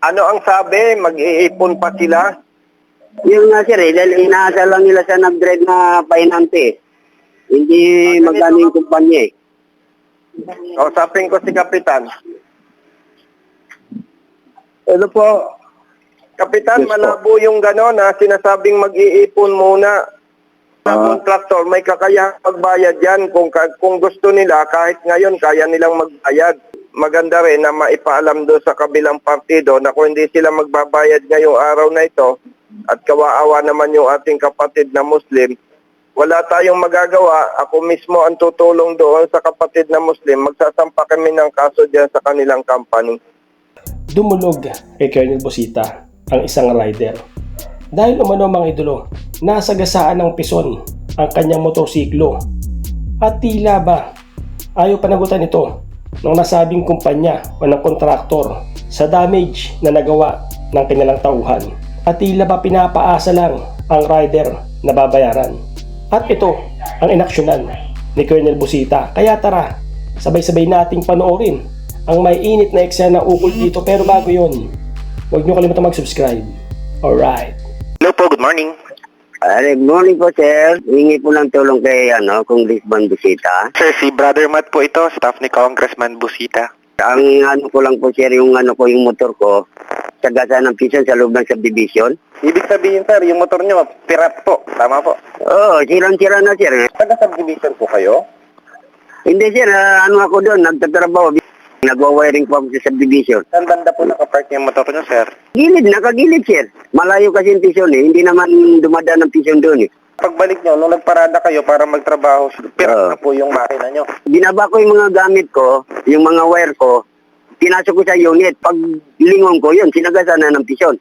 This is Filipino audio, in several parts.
Ano ang sabi? Mag-iipon pa sila? Yung nga sir, dahil inaasa lang nila sa nag-drive na pahinante. Hindi magano yung kumpanya eh. Kausapin ko si Kapitan. Ano po? Kapitan, Yes, po. malabo yung gano'n na sinasabing mag-iipon muna. Sa kontraktor, may kakayahang magbayad yan. Kung gusto nila, kahit ngayon, kaya nilang magbayad. Maganda rin na maipaalam doon sa kabilang partido na kung hindi sila magbabayad ngayong araw na ito at kawaawa naman yung ating kapatid na Muslim, wala tayong magagawa. Ako mismo ang tutulong doon sa kapatid na Muslim. Magsasampa kami ng kaso dyan sa kanilang company. Dumulog kay Colonel Busita ang isang rider. Dahil umano mga idolo, nasagasaan ng pison ang kanyang motorsiklo. At tila ba ayaw panagutan ito ng nasabing kumpanya o ng kontraktor sa damage na nagawa ng kanilang tauhan. At tila ba pinapaasa lang ang rider na babayaran. At ito ang inaksyonan ni Colonel Busita. Kaya tara, sabay-sabay nating panoorin ang may init na eksena ukol dito. Pero bago yun, huwag nyo kalimutan mag-subscribe. Alright. Hello po, good morning. Good morning po sir. Hingi po ng tulong kay Congressman Busita. Sir, si Brother Matt po ito, staff ni Congressman Busita. Ang ko lang po sir, yung yung motor ko, sagasan ng pisan sa loob ng subdivision. Ibig sabihin, sir, yung motor nyo, pirat po. Tama po. Oo, sirang-sira na sir. Taga-subdivision po kayo? Hindi sir, ako doon, nagtatrabaho. Nagwa-wiring po ako sa subdivision. Saan banda po nakapark yung motor nyo, sir? Gilid, nakagilid sir. Malayo kasi yung pisyon eh. Hindi naman dumadaan ng pisyon doon eh. Pagbalik nyo, nung nagparada kayo para magtrabaho, pirat na po yung makina nyo. Binaba ko yung mga gamit ko, yung mga wire ko, pinasok ko sa unit. Pag lingon ko yun, sinagasan na ng pisyon.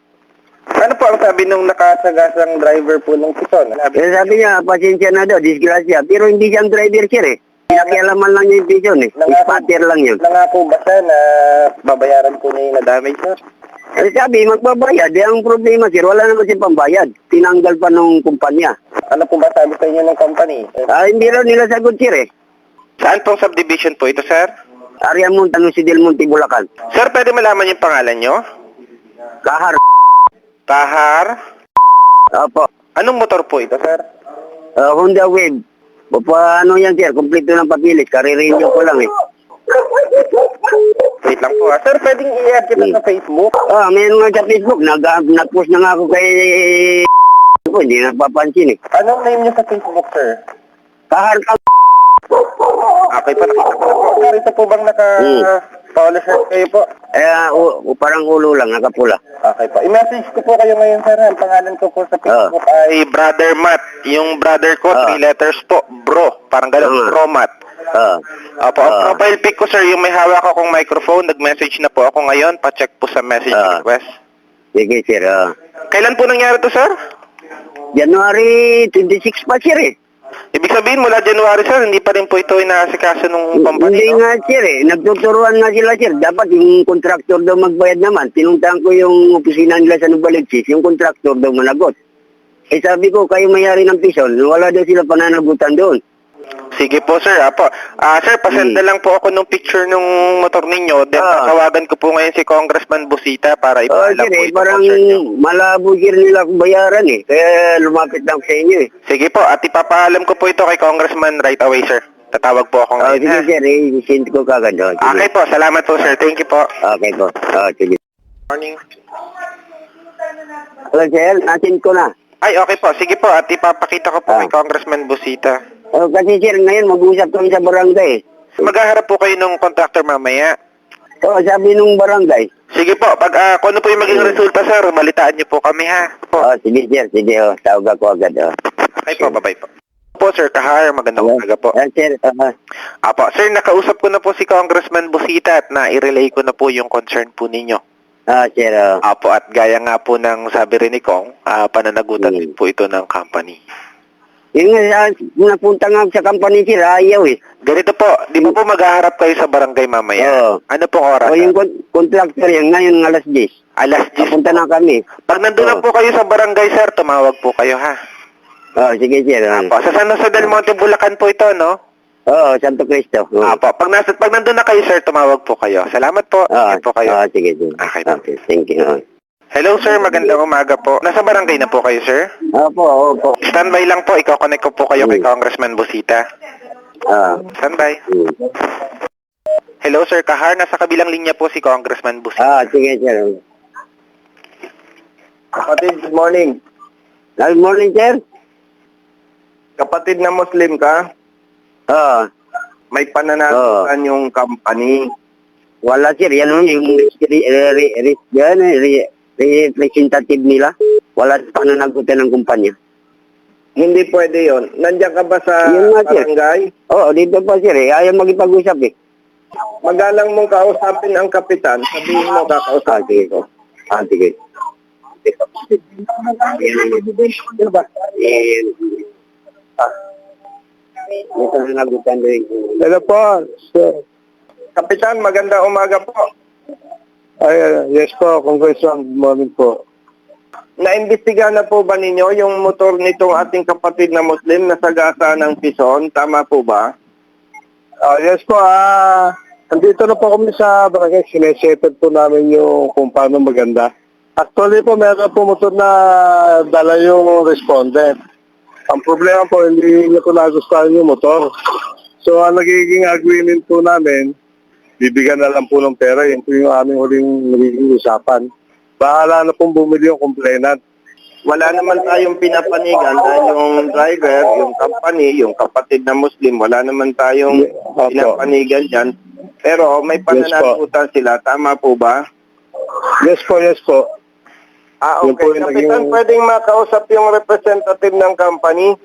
Ano po ang sabi nung nakasagasang driver po ng pison? Sabi niya, pasensya na daw, disgrasya. Pero hindi siyang driver sir eh. Nakialaman lang niya yung pisyon eh. Spatter lang yun. Nangako ba siya na babayaran po niya yung na-damage, sir? Sabi, magbabayad. Ang problema sir, wala naman siyang pambayad. Tinanggal pa nung kumpanya. Ano po ba sabi sa inyo ng company? Hindi raw nila sagot sir eh. Saan pong subdivision po ito, sir? Area Montano, si Del Monte, Bulacan. Sir, pwede malaman yung pangalan nyo? Kahar. Tahar? Opo. Anong motor po ito, sir? Honda Wave. Paano yan sir, kumpleto ng papilis. Karirinyo ko lang eh. Wait lang po, Sir, pwedeng i-add kita sa Facebook? Mayroon nga sa Facebook. Nag-post na nga ako kay... Hindi napapansin eh. Anong name niyo sa Facebook, sir? Kahar. Okay po, nakita ko po. Sir, ito po bang naka-follow shirt kayo po? Parang ulo lang, nakapula. Okay po. I-message ko po kayo ngayon, sir. Ang pangalan ko po sa Facebook ay Brother Matt. Yung brother ko, 3 letters po. Bro. Parang gano'n, Bro Matt. Opo, ang profile pic ko, sir, yung may hawak akong microphone. Nag-message na po ako ngayon. Pa-check po sa message request. Sige sir. Kailan po nangyari to, sir? January 26 pa sir eh. Ibig sabihin, mula January, sir, hindi pa rin po ito inaasikaso ng company, Hindi no? nga sir eh. Nagtuturuan nga sila sir. Dapat yung contractor daw magbayad naman. Tinuntahan ko yung opisina nila sa Nubalipsis. Yung contractor daw managot. Sabi ko, kayo mayari ng pison. Wala daw sila pananagutan doon. Sige po, sir. Apo. Sir, pasend na lang po ako ng picture ng motor ninyo. Then, tawagan ko po ngayon si Congressman Busita para ipaalam sir, po ito parang concern nyo. malabo sir nila kung bayaran eh. Kaya lumapit lang sa inyo eh. Sige po, at ipapaalam ko po ito kay Congressman right away, sir. Tatawag po ako ngayon. Sige sir, i-send ko kagad. Okay po, salamat po, sir. Thank you po. Okay po. Sige. Morning. Hello sir, nasin ko na. Ay, okay po. Sige po, at ipapakita ko po kay Congressman Busita. Kasi sir, ngayon mag-usap kami sa barangay. Maghaharap po kayo ng contractor mamaya. Sabi nung barangay. Sige po, pag kung ano po yung maging resulta, sir, balitaan niyo po kami, ha? Sige sir, sige. Tawag ako agad. Okay po, bye-bye po. Po, Sir Kahar, magandang umaga po. Sir, Apo, sir, nakausap ko na po si Congressman Busita at na-relay ko na po yung concern po ninyo. sir. Apo, at gaya nga po ng sabi rin ni Kong, pananagutan din po ito ng company. Yung napunta nga sa company sir, ayaw eh. Ganito po, di ba po maghaharap kayo sa barangay mamaya? Ano pong oras? Yung contractor yan, ngayon alas 10. Alas 10. Napunta na kami. Pag nandun na po kayo sa barangay, sir, tumawag po kayo, ha? Sige sir. Apo, sa San Jose del Monte, Bulacan po ito, no? Oo, Santo Cristo. Oo. Apo, pag nandun na kayo, sir, tumawag po kayo. Salamat po. Oo, Ingat po kayo. sige, sige. Okay po. Okay, thank you. Hello, sir. Magandang umaga po. Nasa barangay na po kayo, sir? Opo, opo. Standby lang po. Iko-connect ko po kayo kay Congressman Busita. Standby. Hello, sir. Kahar, nasa kabilang linya po si Congressman Busita. Sige, sir. Kapatid, good morning. Good morning, sir. Kapatid na Muslim ka, Oo. may pananagutan yung company. Wala, sir. Yan yung representative nila. Wala pa na nagutan ng kumpanya. Hindi pwede yon. Nandiyan ka ba sa Yun nga, sir. barangay? Oo, dito po, sir. Ayaw magipag-usap eh. Magalang mong kausapin ang kapitan, sabihin mo kakausapin. Sige ko. Sige. Dito na nagutan din. Hello po, sir. Kapitan, magandang umaga po. Yes po, Congressman, good morning po. Naimbestigahan na po ba ninyo yung motor nitong ating kapatid na Muslim na sagasa ng Pison? Tama po ba? Yes po, andito na po kami sa barangay, sinesettle po namin yung kung paano maganda. Actually po, meron po motor na dala yung respondent. Ang problema po, hindi niya ko nagustuhan yung motor. So, ang nagiging agreement po namin, bibigyan na lang po ng pera. Yan po yung aming huling nagiging usapan. Bahala na pong bumili yung complainant. Wala naman tayong pinapanigan dahil yung driver, yung company, yung kapatid na Muslim, wala naman tayong Opo. pinapanigan dyan. Pero may pananagutan sila. Tama po ba? Yes po, yes po. Okay. Yun po yung Kapitan, naging- pwedeng makausap yung representative ng company?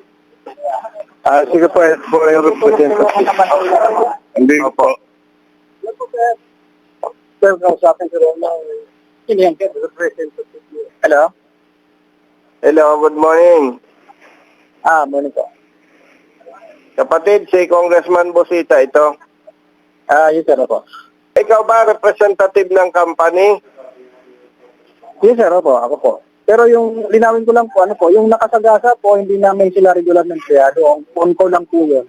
Sige po, yes po yung representative. Hindi po. Sir, kausapin ko rin ng representative. Hello? Hello, good morning. Morning po. Kapatid, si Congressman Busita ito. Yes, sir, po. Ikaw ba representative ng company? Yes, sir, po. Ako po. Pero yung linawin ko lang po, yung nakasagasa po, hindi namin sila regular ng empleyado. On call lang po yun.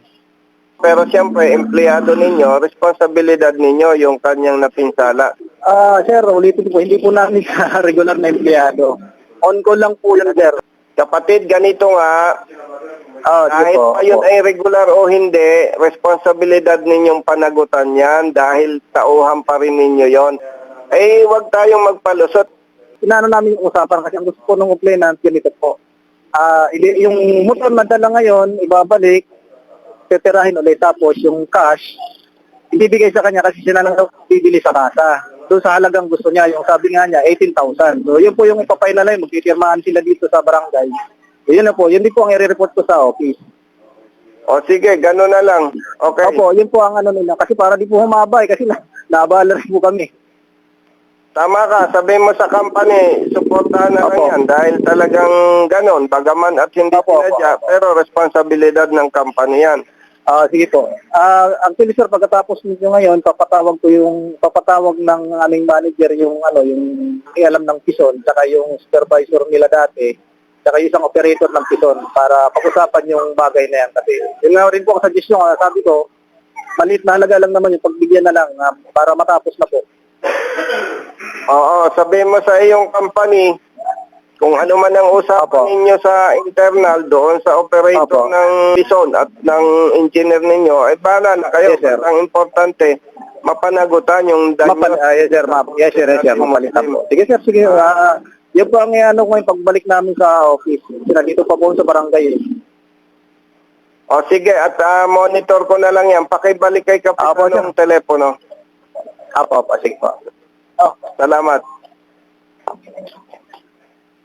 Pero siyempre, empleyado ninyo, responsibilidad ninyo yung kanyang napinsala. Sir, ulitin po, hindi po namin sa regular na empleyado. On call lang po yun, sir. Kapatid, ganito nga, kahit po. pa yun ay regular o hindi, responsibilidad ninyong panagutan yan dahil tauhan pa rin ninyo yon. Huwag tayong magpalusot. Inaano namin yung usapan kasi ang gusto po ng complainant, ganito po. Yung motor na dala ngayon, ibabalik, titirahin ulit, tapos yung cash, ibibigay sa kanya kasi siya na lang bibili sa kasa. Doon sa halagang gusto niya, yung sabi nga niya, 18,000. So yun po yung ipapaila na yun, magtitirmahan sila dito sa barangay. So, yun na po, yun din po ang i-report ko sa office. O sige, gano'n na lang. Okay. Opo, yun po ang ano nila. Kasi para di po humabay, kasi naabala rin po kami. Tama ka, sabihin mo sa company, suportahan na lang Opo. yan dahil talagang gano'n, bagaman at hindi Opo, sinadya, pero responsibilidad ng company yan. Sige po. Actually sir, pagkatapos nito ngayon, papatawag ng aming manager yung alam ng Pison, saka yung supervisor nila dati, saka yung isang operator ng Pison para pag-usapan yung bagay na yan. Kasi yun nga rin po ang suggestion, sabi ko, maliit na halaga lang naman yung pagbigyan na lang para matapos na po. Oo, sabihin mo sa iyong company, kung ano man ang usapan ninyo sa internal doon sa operator Opo. ng Bison at ng engineer ninyo, bahala na kayo. Yes, sir. Ang importante, mapanagutan yung Yes sir, yes sir, mapalitan po. Sige sir, sige. Yun po ang ko yung pagbalik namin sa office. Dito pa po sa barangay. O sige, at monitor ko na lang yan. Pakibalik kay Opo, Kapitan sir. ng telepono. Apo, sige po. Salamat.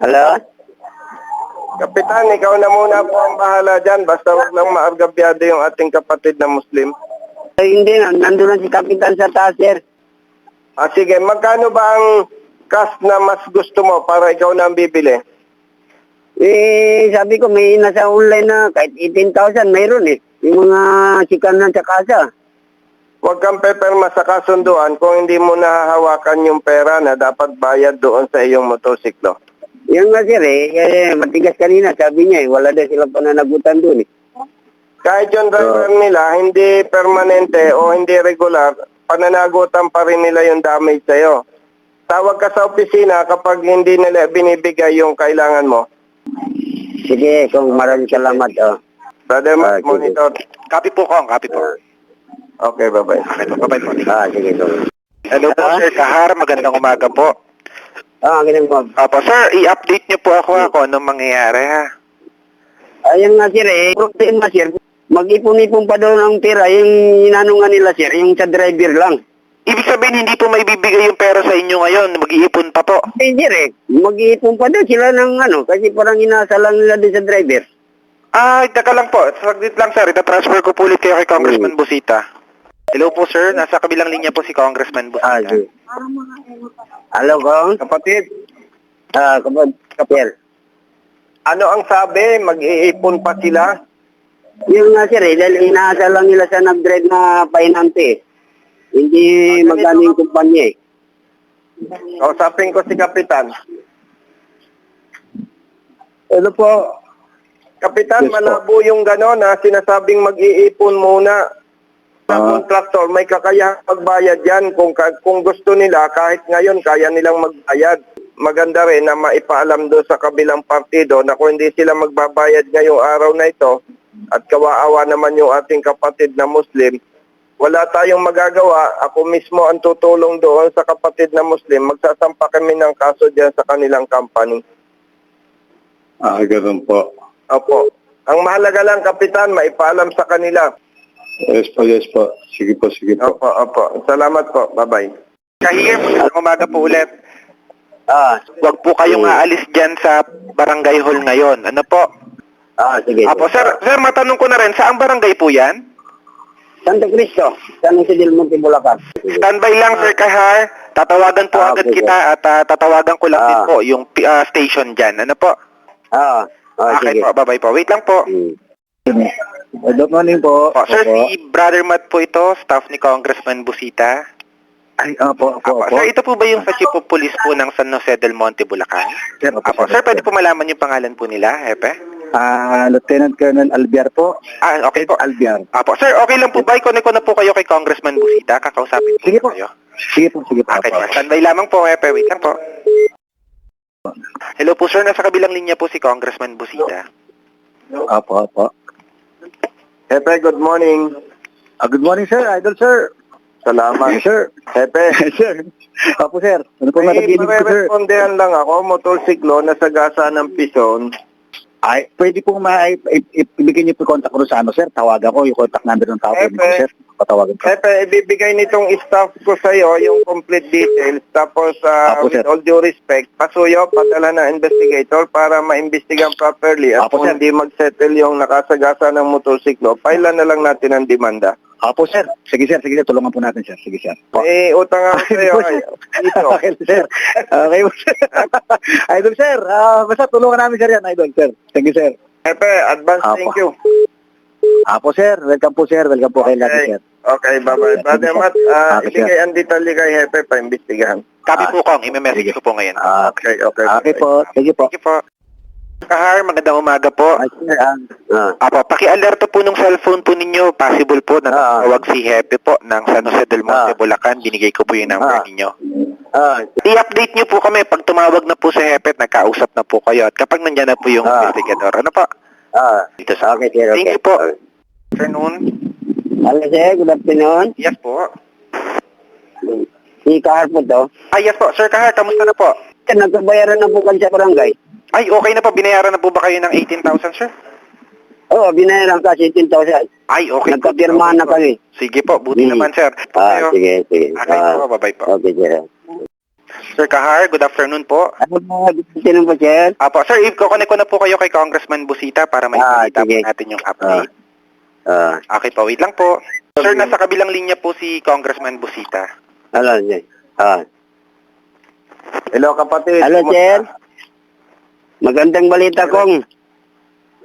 Hello? Kapitan, ikaw na muna po ang bahala dyan. Basta huwag lang maargabyado yung ating kapatid na Muslim. Hindi, nandun na si Kapitan sa taas, sir. Sige, magkano ba ang cash na mas gusto mo para ikaw na ang bibili? Sabi ko, may nasa online na kahit 18,000, mayroon eh. Yung mga chikan na sa kasa. Huwag kang peperma sa kasunduan kung hindi mo nahahawakan yung pera na dapat bayad doon sa iyong motosiklo. Yan nga, sir, matigas kanina, sabi niya, wala daw silang pananagutan doon eh. Kahit yung driver nila hindi permanente o hindi regular, pananagutan pa rin nila yung damage sa'yo. Tawag ka sa opisina kapag hindi nila binibigay yung kailangan mo. Sige, kung maraming salamat. Oh. Brother, sige. monitor. Copy po, Kong. Copy po. Okay, bye-bye. Okay po. Bye-bye po. Sige, sige. Hello po, Sir Kahar. Magandang umaga po. Ganun po. Opo, sir, i-update niyo po ako anong mangyayari, ha? Ayun nga sir, problema sir, mag-ipon-ipon pa daw ng pera, yung inanungan nila sir, yung sa driver lang. Ibig sabihin, hindi po may bibigay yung pera sa inyo ngayon. Mag-iipon pa po. Sir mag-ipon pa daw sila ng kasi parang inasa lang nila din sa driver. Teka lang po. Saglit lang, sir. Ita-transfer ko po ulit kayo kay Congressman Busita. Hello po, sir. Nasa kabilang linya po si Congressman Busita. Sige. Hello, Kong? Kapatid, Kapel. ano ang sabi? Mag-iipon pa sila? Yung nga sir, dahil inaasa lang nila sa nag-drive na painante. Hindi magkano yung kumpanya Kausapin ko si Kapitan. Ano po? Kapitan, Yes, po. malabo yung gano'n na sinasabing mag-iipon muna. Sa kontraktor, may kakayahang magbayad yan. Kung gusto nila, kahit ngayon, kaya nilang magbayad. Maganda rin na maipaalam doon sa kabilang partido na kung hindi sila magbabayad ngayong araw na ito at kawaawa naman yung ating kapatid na Muslim, wala tayong magagawa. Ako mismo ang tutulong doon sa kapatid na Muslim. Magsasampa kami ng kaso dyan sa kanilang company. Ganun po. Opo. Ang mahalaga lang, Kapitan, maipaalam sa kanila. Yes po. Sige po. Opo. Salamat po. Bye-bye. Kahir, magandang umaga po ulit. Sige. Huwag po kayong aalis dyan sa barangay hall ngayon. Ano po? Sige. Apo, sir, matanong ko na rin, saang barangay po yan? Santo Cristo, San Jose del Monte, Bulacan. Standby lang, Sir Kahar. Tatawagan po agad okay, kita at tatawagan ko lang din po yung station dyan. Ano po? Okay sige. po, bye-bye po. Wait lang po. Good morning po. Sir, si Brother Matt po ito, staff ni Congressman Busita. Opo. Sir, ito po ba yung sa Chief of Police po ng San Jose del Monte, Bulacan? Sir, pwede po malaman yung pangalan po nila, Hepe? Lieutenant Colonel Albiar po. Okay po. Albiar. Sir, okay lang po ba? Ikonek ko na po kayo kay Congressman Busita. Kakausapin po Sige po. kayo. Sige po. Okay po. Standby lamang po, Hepe. Wait lang po. Hello po, sir. Nasa kabilang linya po si Congressman Busita. Opo. Hepe, good morning. Good morning, sir. Idol, sir. Salamat. Yes, sir. Hepe, Sir. Opo, sir. Ano po may nataginig ko, sir? marerespondehan lang ako. Motorsiklo na sagasa ng Pison. Pwede pong ibigay niyo po yung contact ko sa sir. Tawagan ko yung contact number ng tao. Pwede po, sir. Patawagan ko. Hepe, ibibigay nitong staff ko sa iyo yung complete details. Tapos, Apo, with sir. all due respect, pasuyo, padala na investigator para maimbestigan properly. At Apo, kung sir. hindi mag-settle yung nakasagasa ng motorsiklo, pailan na lang natin ang demanda. Opo, sir. Sige, sir. Tulungan po natin, sir. Sige, sir. Utang ako sa iyo. Dito. Okay, sir. Okay, sir. Idol, sir. Basta tulungan namin, sir, yan. Idol, sir. Thank you, sir. Hepe, advance Apo. thank you. Apo, sir. Welcome po, sir. Welcome po kayo lahat, sir. Okay, bye-bye. Brother Matt, Okay, sir. ibigay ang detalye kay Hepe pa imbestigahan. Copy po, Kong. I-message ko po ngayon. Okay. Okay po. Thank you po. Thank you po. Kahar, magandang umaga po. Sir, Paki-alerto po nung cellphone po ninyo. Possible po na natawag si Hepe po ng San Jose del Monte, Bulacan. Binigay ko po yung number ninyo. I-update nyo po kami pag tumawag na po si Hepe at nagkausap na po kayo. At kapag nandiyan na po yung investigador. Ano po? Dito sa okay, sir. Thank Okay. you po. Afternoon. Hello, sir. Good afternoon. Yes po. Si Kahar po to. Yes po. Sir Kahar, kamusta na po? Sir, nagkabayaran na po kami sa barangay. Ay, okay na po. Binayaran na po ba kayo ng 18,000, sir? Oo, binayaran kasi 18,000. Ay, okay. Nagkapirmahan na kami. Sige po. Buti naman, sir. Sige. Okay po. Bye-bye po. Okay, sir. Sir Kahar, good afternoon po. Ano ba? Gusto po, sir? Sir, i-connect ko na po kayo kay Congressman Busita para may balita po sige. natin yung update. Okay po, wait lang po. Sir, nasa kabilang linya po si Congressman Busita. Hello, sir. Hello, kapatid. Hello, Kumusta? sir. Magandang balita, Kong.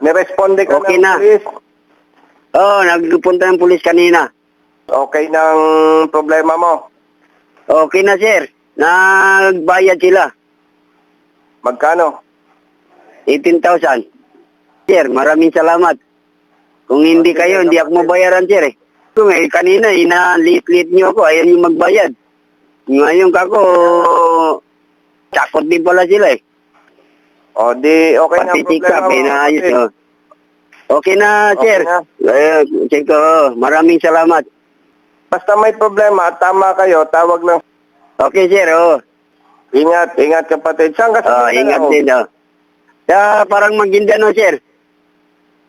Niresponde ka Okay ng na. police. Nagpunta ng pulis kanina. Okay ng problema mo. Okay na, sir. Nagbayad sila. Magkano? 18,000. Sir, maraming salamat. Kung hindi kayo, hindi ako mabayaran, sir, eh. Kung kanina, ina-lit-lit nyo ako, ayaw nyo magbayad. Ngayon kako, sakot din pala sila, eh. O, di, okay na Pati tikap, problema mo. inaayos, Okay. oh. Okay na, Okay sir. na. Check ko, maraming salamat. Basta may problema at tama kayo, tawag lang. Okay, sir, oh. Ingat, ingat kapatid. Saan ka sa Ingat Mindanao? din, oh. Parang Maguindano, sir.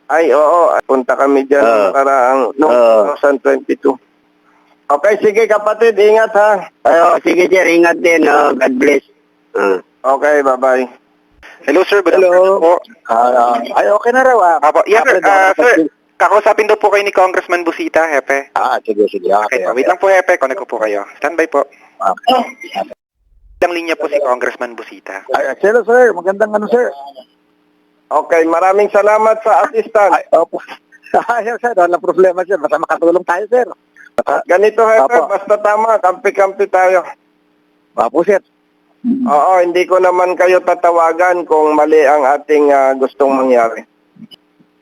Ay, oo. Punta kami dyan noong noong 2022. Okay, sige kapatid. Ingat ha. Sige, sir, ingat din. God bless. Okay, bye-bye. Hello sir, good afternoon po. Ay, okay na raw. Apo, yes sir, sir, kakausapin daw po kayo ni Congressman Busita, Hepe. Sige. Okay, wait lang po Hepe, connect ko po kayo. Standby po. Ilang linya po si Congressman Busita. Sir, magandang sir. Okay, maraming salamat sa assistant. Opo. Ayun, sir, walang problema, sir. Basta makatulong tayo, sir. Ganito, Hepe, Apo. basta tama. Kampi-kampi tayo. Opo, sir. Oo, hindi ko naman kayo tatawagan kung mali ang ating gustong mangyari.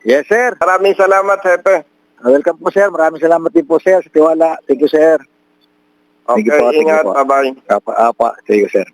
Yes, sir. Maraming salamat, Hepe. Welcome po, sir. Maraming salamat din po, sir, sa tiwala. Thank you, sir. Okay, Thank you po, ingat. thank you po. Bye-bye. Apa. Thank you, sir.